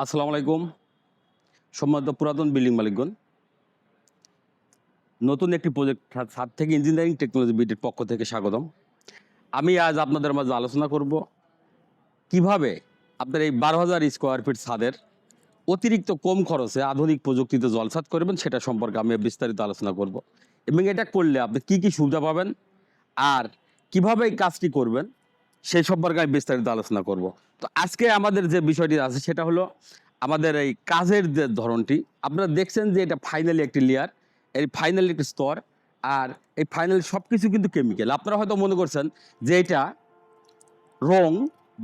আসসালামু আলাইকুম। সম্মানিত পুরাতন বিল্ডিং মালিকগণ, নতুন একটি প্রজেক্ট ছাদ থেকে ইঞ্জিনিয়ারিং টেকনোলজি বিডির পক্ষ থেকে স্বাগতম। আমি আজ আপনাদের মাঝে আলোচনা করব কিভাবে আপনার এই ১২,০০০ স্কোয়ার ফিট ছাদের অতিরিক্ত কম খরচে আধুনিক প্রযুক্তিতে জলছাদ করবেন, সেটা সম্পর্কে আমি বিস্তারিত আলোচনা করব। এবং এটা করলে আপনি কি সুবিধা পাবেন আর কিভাবে এই কাজটি করবেন সেই সম্পর্কে আমি বিস্তারিত আলোচনা করব। তো আজকে আমাদের যে বিষয়টি আছে সেটা হলো আমাদের এই কাজের যে ধরনটি। আপনারা দেখছেন যে এটা ফাইনালি একটি লেয়ার, এই ফাইনালি একটি স্তর, আর এই ফাইনালি সব কিছু কিন্তু কেমিক্যাল। আপনারা হয়তো মনে করছেন যে এটা রং,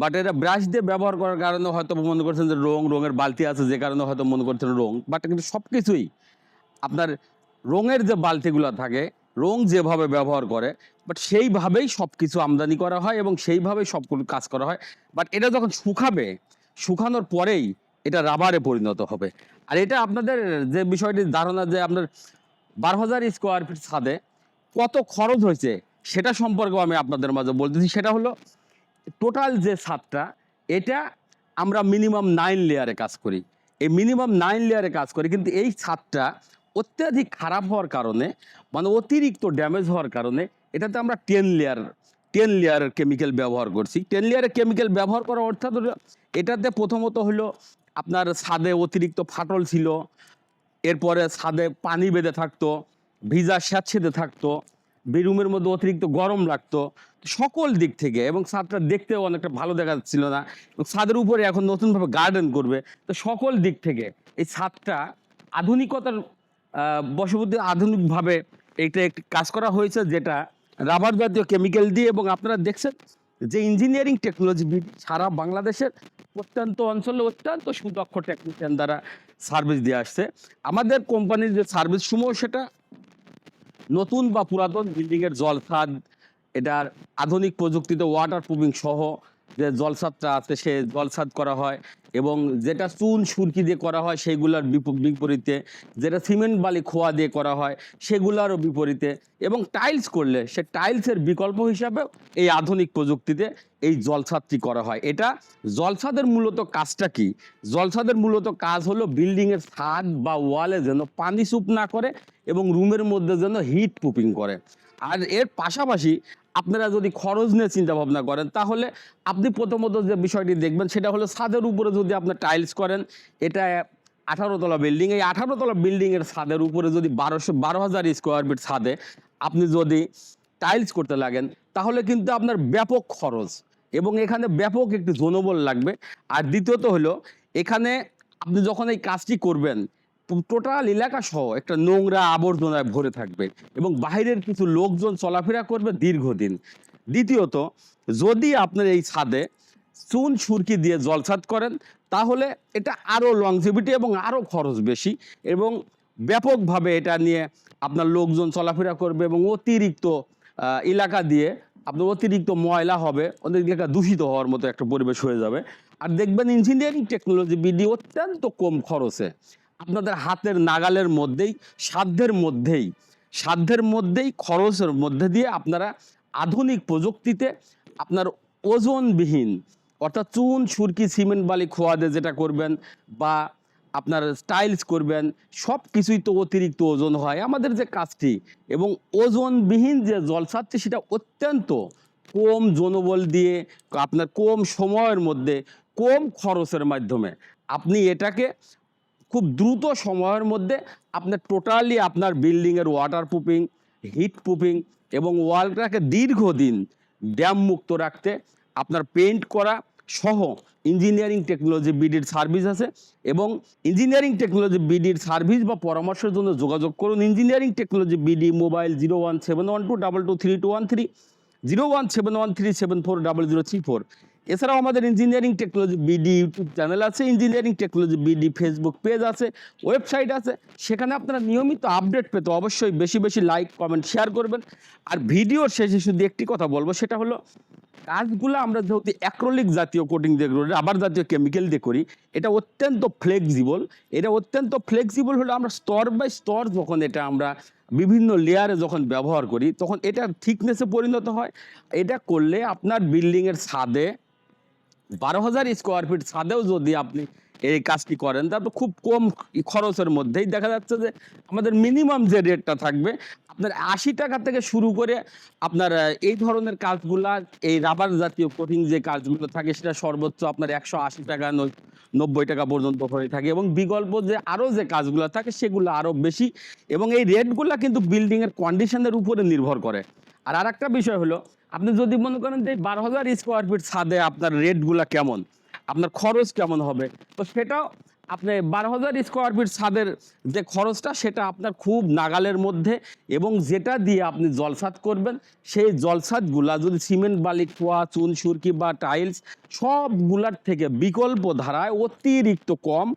বাট এটা ব্রাশ দিয়ে ব্যবহার করার কারণে হয়তো মনে করছেন যে রঙের বালতি আছে, যে কারণে হয়তো মনে করছেন রং, বাট কিন্তু সব কিছুই আপনার রঙের যে বালতিগুলো থাকে, রং যেভাবে ব্যবহার করে বাট সেইভাবেই সব কিছু আমদানি করা হয় এবং সেইভাবেই সবগুলো কাজ করা হয়। বাট এটা যখন শুকাবে, শুকানোর পরেই এটা রাবারে পরিণত হবে। আর এটা আপনাদের যে বিষয়টির ধারণা যে আপনার ১২,০০০ স্কোয়ার ফিট ছাদে কত খরচ হয়েছে সেটা সম্পর্কেও আমি আপনাদের মাঝে বলতেছি। সেটা হলো টোটাল যে ছাদটা, এটা আমরা মিনিমাম 9 লেয়ারে কাজ করি। এই মিনিমাম 9 লেয়ারে কাজ করি, কিন্তু এই ছাদটা অত্যাধিক খারাপ হওয়ার কারণে, মানে অতিরিক্ত ড্যামেজ হওয়ার কারণে এটাতে আমরা 10 লেয়ারের কেমিক্যাল ব্যবহার করছি। 10 লেয়ারের কেমিক্যাল ব্যবহার করা অর্থাৎ হলো এটাতে প্রথমত হলো আপনার ছাদে অতিরিক্ত ফাটল ছিল, এরপরে ছাদে পানি বেঁধে থাকতো, ভিজা স্যাঁতসেঁতে থাকতো, বেডরুমের মধ্যে অতিরিক্ত গরম লাগতো সকল দিক থেকে, এবং ছাদটা দেখতেও অনেকটা ভালো দেখা যাচ্ছিল না। এবং ছাদের উপরে এখন নতুনভাবে গার্ডেন করবে, তো সকল দিক থেকে এই ছাদটা আধুনিকতার বশবর্তী আধুনিকভাবে এইটা একটি কাজ করা হয়েছে, যেটা রাবার জাতীয় কেমিক্যাল দিয়ে। এবং আপনারা দেখছেন যে ইঞ্জিনিয়ারিং টেকনোলজি সারা বাংলাদেশের প্রত্যন্ত অঞ্চলে অত্যন্ত সুদক্ষ টেকনিশিয়ান দ্বারা সার্ভিস দিয়ে আসছে। আমাদের কোম্পানির যে সার্ভিস সমূহ, সেটা নতুন বা পুরাতন বিল্ডিংয়ের জলছাদ, এটার আধুনিক প্রযুক্তিতে ওয়াটার প্রুফিং সহ যে জলছাদটা আছে সে জলছাদ করা হয়, এবং যেটা চুন সুরকি দিয়ে করা হয় সেগুলোর বিপরীতে, যেটা সিমেন্ট বালি খোয়া দিয়ে করা হয় সেগুলোরও বিপরীতে, এবং টাইলস করলে সে টাইলসের বিকল্প হিসাবে এই আধুনিক প্রযুক্তিতে এই জলছাদটি করা হয়। এটা জলছাদের মূলত কাজটা কি? জলছাদের মূলত কাজ হলো বিল্ডিংয়ের ছাদ বা ওয়ালে যেন পানি চুপ না করে এবং রুমের মধ্যে যেন হিট প্রুফিং করে। আর এর পাশাপাশি আপনারা যদি খরচ নিয়ে চিন্তা ভাবনা করেন, তাহলে আপনি প্রথমত যে বিষয়টি দেখবেন সেটা হলো ছাদের উপরে যদি আপনার টাইলস করেন, এটা 18 তলা বিল্ডিং, এই 18 তলা বিল্ডিংয়ের ছাদের উপরে যদি ১২,০০০ স্কোয়ার ফিট ছাদে আপনি যদি টাইলস করতে লাগেন, তাহলে কিন্তু আপনার ব্যাপক খরচ এবং এখানে ব্যাপক একটি জনবল লাগবে। আর দ্বিতীয়ত হলো, এখানে আপনি যখন এই কাজটি করবেন, টোটাল এলাকা সহ একটা নোংরা আবর্জনায় ভরে থাকবে এবং বাইরের কিছু লোকজন চলাফেরা করবে দীর্ঘদিন। দ্বিতীয়ত, যদি আপনার এই ছাদে চুন সুরকি দিয়ে জলছাদ করেন, তাহলে এটা আরও লংজিভিটি এবং আরও খরচ বেশি, এবং ব্যাপকভাবে এটা নিয়ে আপনার লোকজন চলাফেরা করবে এবং অতিরিক্ত এলাকা দিয়ে আপনার অতিরিক্ত ময়লা হবে, অনেক এলাকা দূষিত হওয়ার মতো একটা পরিবেশ হয়ে যাবে। আর দেখবেন ইঞ্জিনিয়ারিং টেকনোলজি বিডি অত্যন্ত কম খরচে আপনাদের হাতের নাগালের মধ্যেই, সাধ্যের মধ্যেই খরচের মধ্যে দিয়ে আপনারা আধুনিক প্রযুক্তিতে আপনার ওজনবিহীন, অর্থাৎ চুন সুরকি সিমেন্ট বালি খোয়া দিয়ে যেটা করবেন বা আপনার টাইলস করবেন, সব কিছুই তো অতিরিক্ত ওজন হয় আমাদের যে কাজটি, এবং ওজনবিহীন যে জলছাদটি সেটা অত্যন্ত কম জনবল দিয়ে আপনার কম সময়ের মধ্যে কম খরচের মাধ্যমে আপনি এটাকে খুব দ্রুত সময়ের মধ্যে আপনার টোটালি আপনার বিল্ডিংয়ের ওয়াটার প্রুফিং, হিট প্রুফিং এবং ওয়ালটাকে দীর্ঘদিন ড্যাম মুক্ত রাখতে আপনার পেইন্ট করা সহ ইঞ্জিনিয়ারিং টেকনোলজি বিডির সার্ভিস আছে। এবং ইঞ্জিনিয়ারিং টেকনোলজি বিডির সার্ভিস বা পরামর্শের জন্য যোগাযোগ করুন ইঞ্জিনিয়ারিং টেকনোলজি বিডি, মোবাইল 017112223213, 017137474034। এছাড়াও আমাদের engineering technology BD YouTube channel আছে, engineering technology BD Facebook page আছে, ওয়েবসাইট আছে। সেখানে আপনারা নিয়মিত আপডেট পেতে অবশ্যই বেশি বেশি লাইক, কমেন্ট, শেয়ার করবেন। আর ভিডিওর শেষে শুধু একটি কথা বলবো, সেটা হলো কাজগুলো আমরা যেহেতু অ্যাক্রিলিক জাতীয় কোটিং দিয়ে করি, রাবার জাতীয় কেমিক্যাল দিয়ে করি, এটা অত্যন্ত ফ্লেক্সিবল হলো আমরা স্তর বাই স্তর যখন এটা আমরা বিভিন্ন লেয়ারে যখন ব্যবহার করি, তখন এটা থিকনেসে পরিণত হয়। এটা করলে আপনার বিল্ডিংয়ের ছাদে ১২,০০০ স্কোয়ার ফিট ছাদেও যদি আপনি এই কাজটি করেন, তারপর খুব কম খরচের মধ্যেই দেখা যাচ্ছে যে আমাদের মিনিমাম যে রেটটা থাকবে আপনার 80 টাকা থেকে শুরু করে আপনার এই ধরনের কাজগুলা, এই রাবার জাতীয় কঠিন যে কাজগুলো থাকে সেটা সর্বোচ্চ আপনার 180 টাকা 90 টাকা পর্যন্ত হয়ে থাকে, এবং বিকল্প যে আরো যে কাজগুলো থাকে সেগুলো আরো বেশি, এবং এই রেটগুলা কিন্তু বিল্ডিং এর কন্ডিশনের উপরে নির্ভর করে। আর আরেকটা বিষয় হলো, আপনি যদি মনে করেন যে 12,000 স্কোয়ার ফিট ছাদে আপনার রেটগুলা কেমন, আপনার খরচ কেমন হবে, তো সেটাও আপনি 12,000 স্কোয়ার ফিট ছাদের যে খরচটা সেটা আপনার খুব নাগালের মধ্যে, এবং যেটা দিয়ে আপনি জলছাদ করবেন সেই জলছাদগুলা যদি সিমেন্ট বালি খোয়া চুন সুরকি বা টাইলস সবগুলার থেকে বিকল্প ধারায় অতিরিক্ত কম,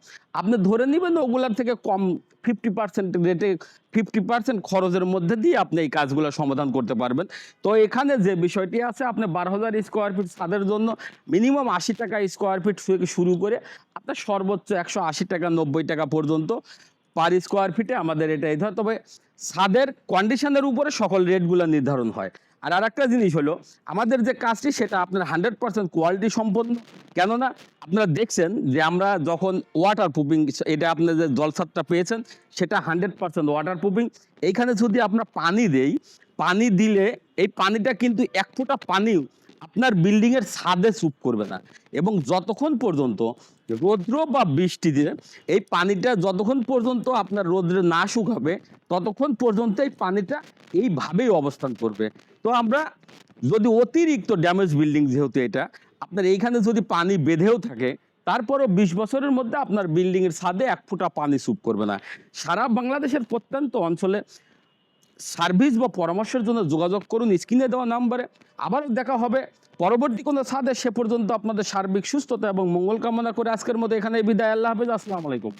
আপনি ধরে নেবেন ওগুলার থেকে কম 50% রেটে 50% খরচের মধ্যে দিয়ে আপনি এই কাজগুলো সমাধান করতে পারবেন। তো এখানে যে বিষয়টি আছে, আপনি 12,000 স্কোয়ার ফিট ছাদের জন্য মিনিমাম 80 টাকা স্কোয়ার ফিট থেকে শুরু করে আপনার সর্বোচ্চ 180 টাকা 90 টাকা পর্যন্ত পার স্কোয়ার ফিটে আমাদের এটা এই ধর। তবে ছাদের কন্ডিশনের উপরে সকল রেটগুলো নির্ধারণ হয়। আর আরেকটা জিনিস হলো, আমাদের যে কাজটি সেটা আপনার 100% কোয়ালিটি সম্পন্ন। কেননা আপনারা দেখছেন যে আমরা যখন ওয়াটার প্রুফিং, এটা আপনার যে জলছাদটা পেয়েছেন সেটা 100% ওয়াটার প্রুফিং। এইখানে যদি আমরা পানি দেই, পানি দিলে এই পানিটা কিন্তু এক ফোঁটা পানিও আপনার বিল্ডিং এর ছাদে চুপ করবে না, এবং যতক্ষণ পর্যন্ত রৌদ্র বা বৃষ্টি দিয়ে এই পানিটা যতক্ষণ পর্যন্ত আপনার রৌদ্রে না শুকাবে ততক্ষণ পর্যন্ত এই পানিটা এইভাবেই অবস্থান করবে। তো আমরা যদি অতিরিক্ত ড্যামেজ বিল্ডিং, যেহেতু এটা আপনার এইখানে যদি পানি বেঁধেও থাকে তারপরও 20 বছরের মধ্যে আপনার বিল্ডিং এর ছাদে এক ফোঁটা পানি চুপ করবে না। সারা বাংলাদেশের প্রত্যন্ত অঞ্চলে সার্ভিস বা পরামর্শের জন্য যোগাযোগ করুন স্ক্রিনে দেওয়া নাম্বারে। আবার দেখা হবে পরবর্তী কোনো ছাদে। সে পর্যন্ত আপনাদের সার্বিক সুস্থতা এবং মঙ্গল কামনা করে আজকের মতো এখানে বিদায়। আল্লাহ হাফেজ, আসসালামু আলাইকুম।